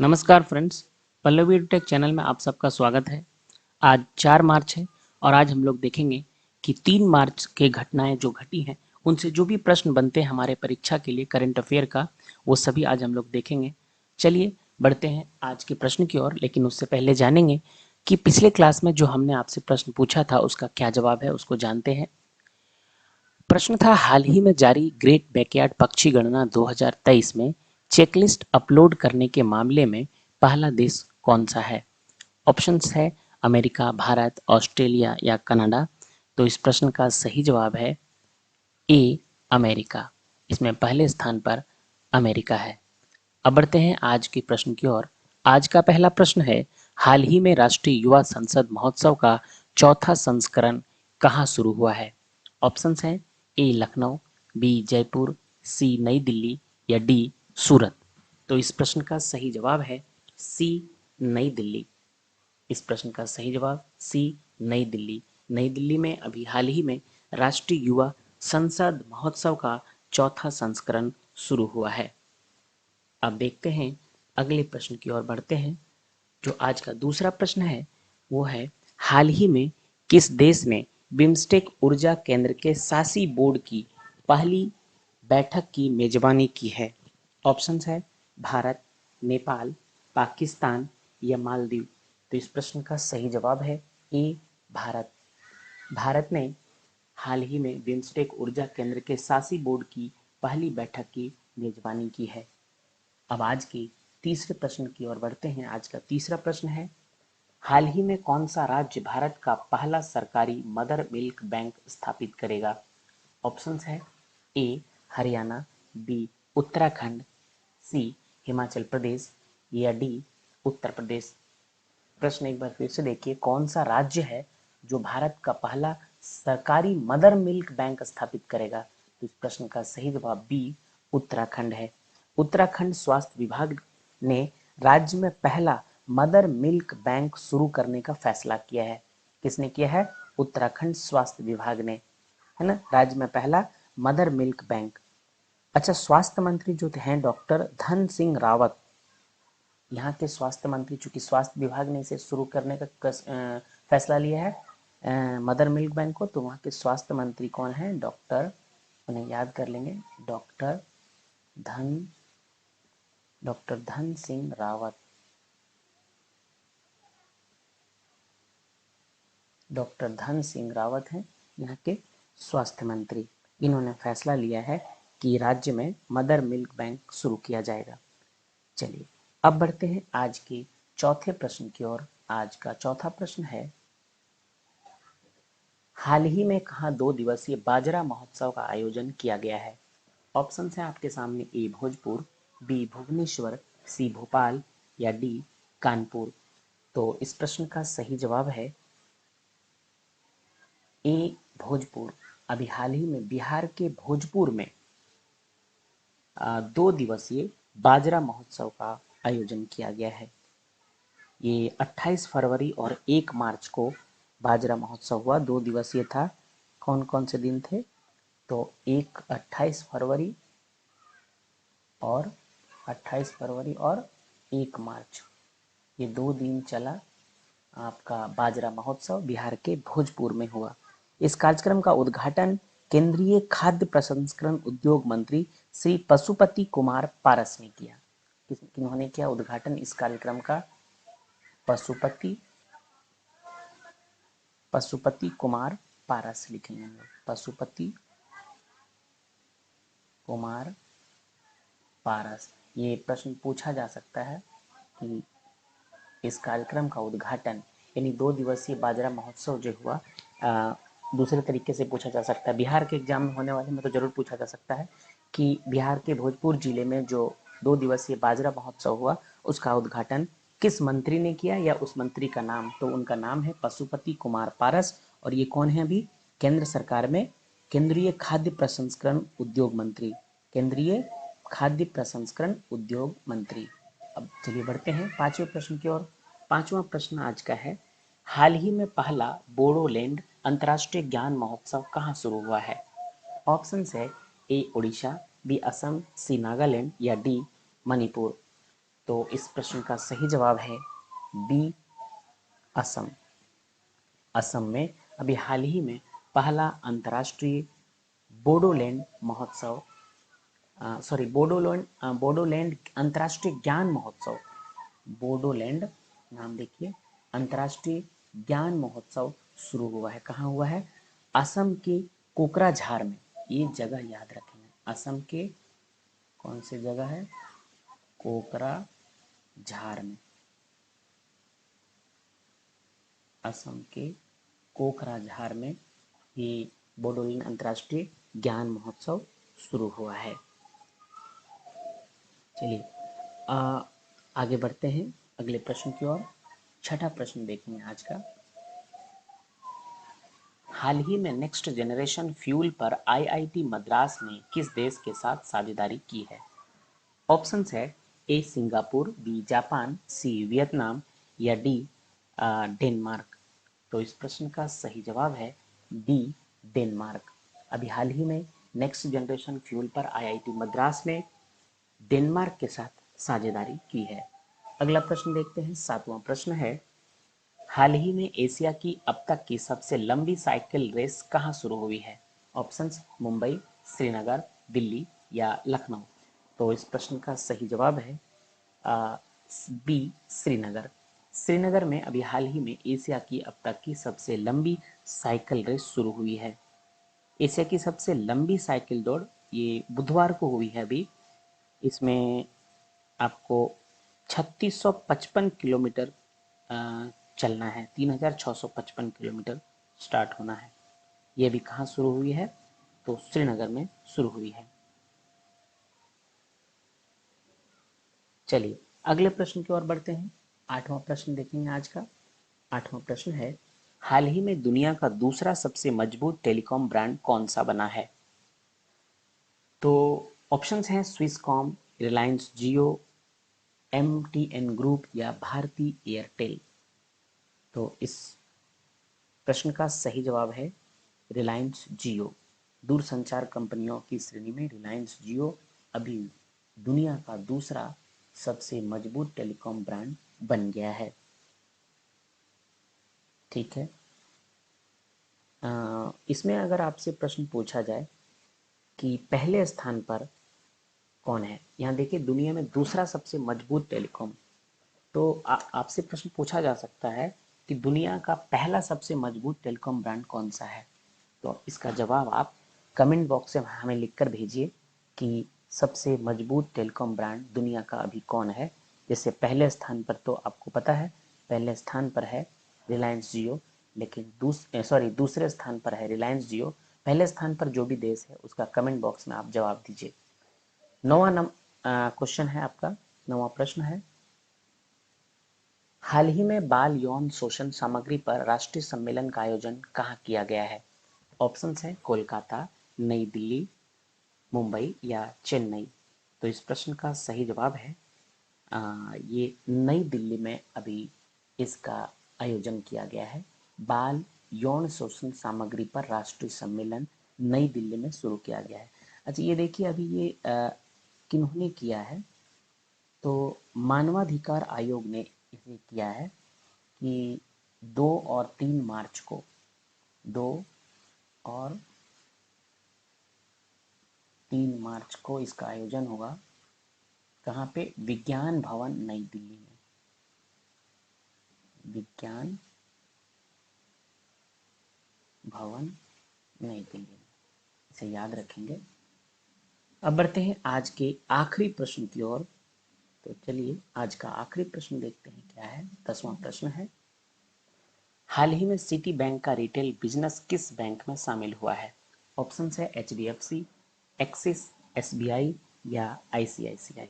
नमस्कार friends, Pallavi take channel में आप सबका स्वागत है। आज 4 मार्च है और आज हम लोग देखेंगे कि 3 मार्च के घटनाएं जो घटी हैं उनसे जो भी प्रश्न बनते हैं हमारे परीक्षा के लिए करंट अफेयर का, वो सभी आज हम लोग देखेंगे। चलिए बढ़ते हैं आज के प्रश्न की ओर, लेकिन उससे पहले जानेंगे कि पिछले क्लास में जो हमने आपसे प्रश्न पूछा था उसका क्या जवाब है, उसको जानते हैं। प्रश्न था, हाल ही में जारी ग्रेट बैकयार्ड पक्षी गणना 2023 में चेकलिस्ट अपलोड करने के मामले में पहला देश कौन सा है। ऑप्शंस है अमेरिका, भारत, ऑस्ट्रेलिया या कनाडा। तो इस प्रश्न का सही जवाब है ए, अमेरिका। इसमें पहले स्थान पर अमेरिका है। अब बढ़ते हैं आज के प्रश्न की ओर। आज का पहला प्रश्न है, हाल ही में राष्ट्रीय युवा संसद महोत्सव का चौथा संस्करण कहाँ शुरू हुआ है। ऑप्शंस हैं ए, लखनऊ, बी, जयपुर, सी, नई दिल्ली या डी, सूरत। तो इस प्रश्न का सही जवाब है सी, नई दिल्ली। इस प्रश्न का सही जवाब सी, नई दिल्ली। नई दिल्ली में अभी हाल ही में राष्ट्रीय युवा संसद महोत्सव का चौथा संस्करण शुरू हुआ है। अब देखते हैं अगले प्रश्न की ओर बढ़ते हैं। जो आज का दूसरा प्रश्न है वो है, हाल ही में किस देश ने बिम्स्टेक ऊर्जा केंद्र के शासी बोर्ड की पहली बैठक की मेजबानी की है। ऑप्शंस है भारत, नेपाल, पाकिस्तान या मालदीव। तो इस प्रश्न का सही जवाब है ए, भारत। भारत ने हाल ही में बिम्स्टेक ऊर्जा केंद्र के शासी बोर्ड की पहली बैठक की मेजबानी की है। अब आज की तीसरे प्रश्न की ओर बढ़ते हैं। आज का तीसरा प्रश्न है, हाल ही में कौन सा राज्य भारत का पहला सरकारी मदर मिल्क बैंक स्थापित करेगा। ऑप्शंस है ए, हरियाणा, बी, उत्तराखंड, सी, हिमाचल प्रदेश या डी, उत्तर प्रदेश। प्रश्न एक बार फिर से देखिए, कौन सा राज्य है जो भारत का पहला सरकारी मदर मिल्क बैंक स्थापित करेगा। तो इस प्रश्न का सही जवाब बी, उत्तराखंड है। उत्तराखंड स्वास्थ्य विभाग ने राज्य में पहला मदर मिल्क बैंक शुरू करने का फैसला किया है। किसने किया है? उत्तराखंड स्वास्थ्य विभाग ने, है ना, राज्य में पहला मदर मिल्क बैंक। अच्छा, स्वास्थ्य मंत्री जो हैं डॉक्टर धन सिंह रावत, यहाँ के स्वास्थ्य मंत्री, चूंकि स्वास्थ्य विभाग ने इसे शुरू करने का फैसला लिया है मदर मिल्क बैंक को, तो वहाँ के स्वास्थ्य मंत्री कौन है? डॉक्टर, उन्हें याद कर लेंगे, डॉक्टर धन डॉक्टर धन सिंह रावत। डॉक्टर धन सिंह रावत हैं यहाँ के स्वास्थ्य मंत्री। इन्होंने फैसला लिया है कि राज्य में मदर मिल्क बैंक शुरू किया जाएगा। चलिए अब बढ़ते हैं आज के चौथे प्रश्न की ओर। आज का चौथा प्रश्न है, हाल ही में कहाँ 2 दिवसीय बाजरा महोत्सव का आयोजन किया गया है। ऑप्शन है आपके सामने, ए, भोजपुर, बी, भुवनेश्वर, सी, भोपाल या डी, कानपुर। तो इस प्रश्न का सही जवाब है ए, भोजपुर। अभी हाल ही में बिहार के भोजपुर में 2 दिवसीय बाजरा महोत्सव का आयोजन किया गया है। ये 28 फरवरी और 1 मार्च को बाजरा महोत्सव हुआ, 2 दिवसीय था। कौन कौन से दिन थे? तो एक 28 फरवरी और 1 मार्च, ये 2 दिन चला आपका बाजरा महोत्सव, बिहार के भोजपुर में हुआ। इस कार्यक्रम का उद्घाटन केंद्रीय खाद्य प्रसंस्करण उद्योग मंत्री श्री पशुपति कुमार पारस ने किया। किन्होंने किया उद्घाटन इस कार्यक्रम का? पशुपति कुमार पारस लिखेंगे, पशुपति कुमार पारस। ये प्रश्न पूछा जा सकता है कि इस कार्यक्रम का उद्घाटन, यानी 2 दिवसीय बाजरा महोत्सव जो हुआ, दूसरे तरीके से पूछा जा सकता है, बिहार के एग्जाम में होने वाले में तो जरूर पूछा जा सकता है कि बिहार के भोजपुर जिले में जो 2 दिवसीय बाजरा महोत्सव हुआ उसका उद्घाटन किस मंत्री ने किया, या उस मंत्री का नाम। तो उनका नाम है पशुपति कुमार पारस, और ये कौन है? अभी केंद्र सरकार में केंद्रीय खाद्य प्रसंस्करण उद्योग मंत्री, केंद्रीय खाद्य प्रसंस्करण उद्योग मंत्री। अब चलिए बढ़ते हैं पांचवें प्रश्न की ओर। पांचवा प्रश्न आज का है, हाल ही में पहला बोडोलैंड अंतर्राष्ट्रीय ज्ञान महोत्सव कहाँ शुरू हुआ है। ऑप्शंस है ए, उड़ीसा, बी, असम, सी, नागालैंड या डी, मणिपुर। तो इस प्रश्न का सही जवाब है बी, असम। असम में अभी हाल ही में पहला अंतर्राष्ट्रीय बोडोलैंड महोत्सव, बोडोलैंड अंतर्राष्ट्रीय ज्ञान महोत्सव, बोडोलैंड नाम देखिए, अंतर्राष्ट्रीय ज्ञान महोत्सव शुरू हुआ है। कहाँ हुआ है? असम के कोकराझार में। ये जगह याद रखेंगे, असम के कौन सी जगह है? कोकराझार में। असम के कोकराझार में ये बोडोलैंड अंतर्राष्ट्रीय ज्ञान महोत्सव शुरू हुआ है। चलिए आगे बढ़ते हैं अगले प्रश्न की ओर। छठा प्रश्न देखेंगे आज का। हाल ही में नेक्स्ट जनरेशन फ्यूल पर आईआईटी मद्रास ने किस देश के साथ साझेदारी की है? ऑप्शंस है A Singapore, B Japan, C Vietnam या डी डेनमार्क। तो इस प्रश्न का सही जवाब है डी, डेनमार्क। अभी हाल ही में नेक्स्ट जनरेशन फ्यूल पर आईआईटी मद्रास ने डेनमार्क के साथ साझेदारी की है। अगला प्रश्न देखते हैं। सातवां प्रश्न है, हाल ही में एशिया की अब तक की सबसे लंबी साइकिल रेस कहाँ शुरू हुई है? ऑप्शंस मुंबई, श्रीनगर, दिल्ली या लखनऊ। तो इस प्रश्न का सही जवाब है बी, श्रीनगर। श्रीनगर में अभी हाल ही में एशिया की अब तक की सबसे लंबी साइकिल रेस शुरू हुई है। एशिया की सबसे लंबी साइकिल दौड़ ये बुधवार को हुई है अभी। इसमें आपको 3655 किलोमीटर चलना है, 3655 किलोमीटर स्टार्ट होना है। ये भी कहाँ शुरू हुई है? तो श्रीनगर में शुरू हुई है। चलिए अगले प्रश्न की ओर बढ़ते हैं। आठवां प्रश्न देखेंगे आज का। आठवां प्रश्न है, हाल ही में दुनिया का दूसरा सबसे मजबूत टेलीकॉम ब्रांड कौन सा बना है? तो ऑप्शंस हैं स्विसकॉम, रिलायंस जियो, एमटीएन ग्रुप या भारती एयरटेल। तो इस प्रश्न का सही जवाब है रिलायंस जियो। दूरसंचार कंपनियों की श्रेणी में रिलायंस जियो अभी दुनिया का दूसरा सबसे मजबूत टेलीकॉम ब्रांड बन गया है। ठीक है। इसमें अगर आपसे प्रश्न पूछा जाए कि पहले स्थान पर कौन है, यहाँ देखिए दुनिया में दूसरा सबसे मजबूत टेलीकॉम, तो आपसे प्रश्न पूछा जा सकता है कि दुनिया का पहला सबसे मजबूत टेलीकॉम ब्रांड कौन सा है? तो इसका जवाब आप कमेंट बॉक्स में हमें लिखकर भेजिए कि सबसे मजबूत टेलीकॉम ब्रांड दुनिया का अभी कौन है। जैसे पहले स्थान पर तो आपको पता है, पहले स्थान पर है रिलायंस जियो, लेकिन दूसरे स्थान पर है रिलायंस जियो। पहले स्थान पर जो भी देश है उसका कमेंट बॉक्स में आप जवाब दीजिए। नौवा क्वेश्चन है आपका, नौवा प्रश्न है, हाल ही में बाल यौन शोषण सामग्री पर राष्ट्रीय सम्मेलन का आयोजन कहाँ किया गया है? ऑप्शंस है कोलकाता, नई दिल्ली, मुंबई या चेन्नई। तो इस प्रश्न का सही जवाब है ये नई दिल्ली में अभी इसका आयोजन किया गया है। बाल यौन शोषण सामग्री पर राष्ट्रीय सम्मेलन नई दिल्ली में शुरू किया गया है। अच्छा ये देखिए अभी ये किन्होंने किया है? तो मानवाधिकार आयोग ने इसे किया है कि 2 और 3 मार्च को, 2 और 3 मार्च को इसका आयोजन होगा। कहाँ पे? विज्ञान भवन नई दिल्ली में। विज्ञान भवन नई दिल्ली में, इसे याद रखेंगे। अब बढ़ते हैं आज के आखिरी प्रश्न की ओर। तो चलिए आज का आखिरी प्रश्न देखते हैं क्या है। 10वां प्रश्न है, हाल ही में सिटी बैंक का रिटेल बिजनेस किस बैंक में शामिल हुआ है? ऑप्शन है एचडीएफसी, एक्सिस, एसबीआई या आईसीआईसीआई।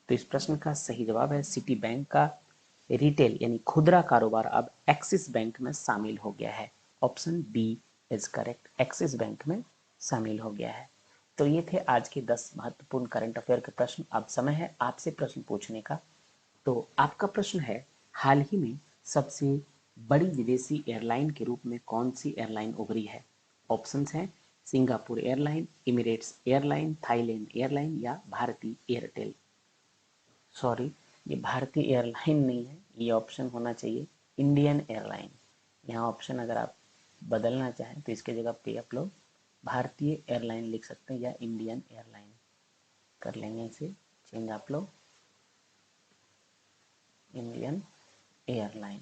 तो इस प्रश्न का सही जवाब है सिटी बैंक का रिटेल यानी खुदरा कारोबार अब एक्सिस बैंक में शामिल हो गया है। Option B is correct, Axis Bank में शामिल हो गया है। तो ये थे आज के 10 महत्वपूर्ण करंट अफेयर के प्रश्न। अब समय है आपसे प्रश्न पूछने का। तो आपका प्रश्न है, हाल ही में सबसे बड़ी विदेशी एयरलाइन के रूप में कौन सी एयरलाइन उभरी है? ऑप्शंस हैं Singapore airline, emirates airline, Thailand airline या भारती एयरटेल। सॉरी, ये भारतीय एयरलाइन नहीं है, ये ऑप्शन होना चाहिए इंडियन एयरलाइन। यहाँ ऑप्शन अगर आप बदलना चाहें तो इसके जगह पे आप लोग भारतीय एयरलाइन लिख सकते हैं या इंडियन एयरलाइन कर लेंगे इसे चेंज आप लोग, इंडियन एयरलाइन।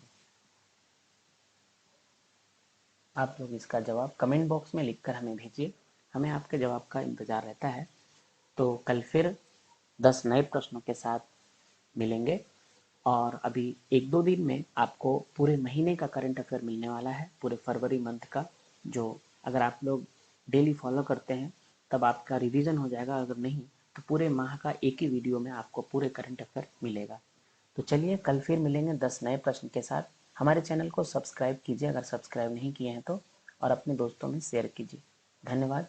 आप लोग इसका जवाब कमेंट बॉक्स में लिखकर हमें भेजिए, हमें आपके जवाब का इंतज़ार रहता है। तो कल फिर 10 नए प्रश्नों के साथ मिलेंगे और अभी 1-2 दिन में आपको पूरे महीने का करंट अफेयर मिलने वाला है, पूरे फरवरी मंथ का, जो अगर आप लोग डेली फॉलो करते हैं तब आपका रिवीजन हो जाएगा, अगर नहीं तो पूरे माह का एक ही वीडियो में आपको पूरे करंट अफेयर मिलेगा। तो चलिए कल फिर मिलेंगे 10 नए प्रश्न के साथ। हमारे चैनल को सब्सक्राइब कीजिए अगर सब्सक्राइब नहीं किए हैं तो, और अपने दोस्तों में शेयर कीजिए। धन्यवाद।